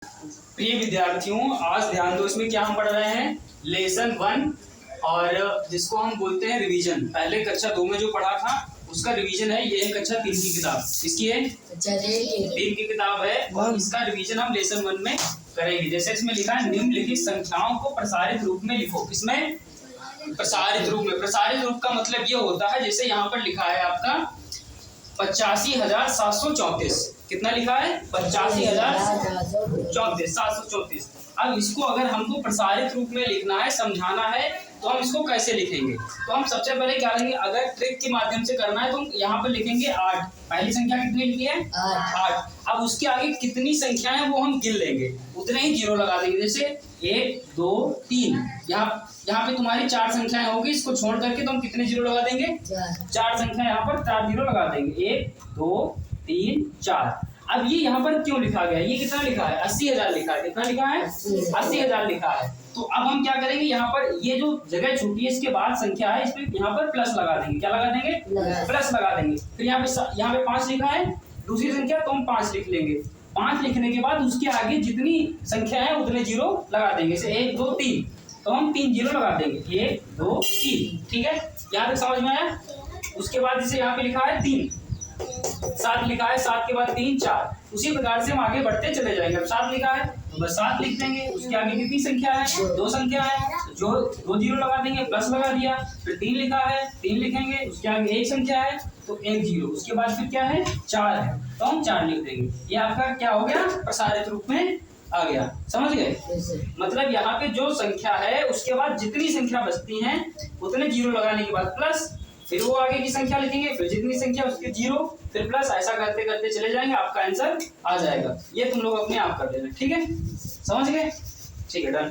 प्रिय विद्यार्थियों, आज ध्यान दो, इसमें क्या हम पढ़ रहे हैं, लेसन 1 और जिसको हम बोलते हैं रिवीजन। पहले कक्षा 2 में जो पढ़ा था उसका रिवीजन है। ये है कक्षा 3 की किताब। इसकी है 3 की किताब है और इसका रिवीजन हम लेसन 1 में करेंगे। जैसे इसमें लिखा है, निम्नलिखित संख्याओं को प्रसारित रूप में लिखो। किसमें? प्रसारित रूप में। प्रसारित रूप का मतलब ये होता है, जैसे यहाँ पर लिखा है आपका 85,734। कितना लिखा है? 85,734। अब इसको अगर हमको प्रसारित रूप में लिखना है, समझाना है, तो हम इसको कैसे लिखेंगे? तो हम सबसे पहले क्या करेंगे, अगर ट्रिक के माध्यम से करना है तो हम यहाँ पर लिखेंगे 8। पहली संख्या कितनी लिखी है? 8। अब उसके आगे कितनी संख्याएं हैं वो हम गिन लेंगे, उतने ही जीरो लगा देंगे। जैसे 1 2 3, यहाँ पे तुम्हारी 4 संख्याएं होगी, इसको छोड़ करके तो हम कितने जीरो लगा देंगे? 4 संख्या, यहाँ पर 4 जीरो लगा देंगे। 1 2 3 4। अब ये यहाँ पर क्यों लिखा गया? ये कितना लिखा है? 80,000 लिखा है। कितना लिखा है? 80,000 लिखा है। तो अब हम क्या करेंगे, यहाँ पर ये जो जगह छूटी है, इसके बाद संख्या है, इसमें यहाँ पर प्लस लगा देंगे। क्या लगा देंगे? प्लस लगा देंगे। फिर यहाँ पे 5 लिखा है, दूसरी संख्या, तो हम 5 लिख लेंगे। 5 लिखने के बाद उसके आगे जितनी संख्या है उतने जीरो लगा देंगे। जैसे 1 2 3, तो हम 3 जीरो लगा देंगे। 1 2 3। ठीक है, यहाँ तक समझ में आया? उसके बाद जैसे यहाँ पे लिखा है 3, 7 लिखा है, 7 के बाद 3 4। उसी प्रकार से हम आगे बढ़ते चले जाएंगे। अब 7 लिखा है तो बस 7 लिख देंगे। उसके आगे कितनी संख्या है? 2 संख्या है, तो जो 2 जीरो लगा देंगे, प्लस लगा दिया। फिर 3 लिखा है, 3 लिखेंगे, उसके आगे 1 संख्या है तो 1 जीरो। उसके बाद फिर क्या है? 4 है, तो हम 4 लिख देंगे। ये आपका क्या हो गया? प्रसारित रूप में आ गया। समझ गए? मतलब यहाँ पे जो संख्या है उसके बाद जितनी संख्या बचती है उतने जीरो लगाने के बाद प्लस, फिर वो आगे की संख्या लिखेंगे, फिर जितनी संख्या उसके जीरो, फिर प्लस, ऐसा करते करते चले जाएंगे, आपका आंसर आ जाएगा। ये तुम लोग अपने आप कर लेना। ठीक है, समझ गए? ठीक है, डन।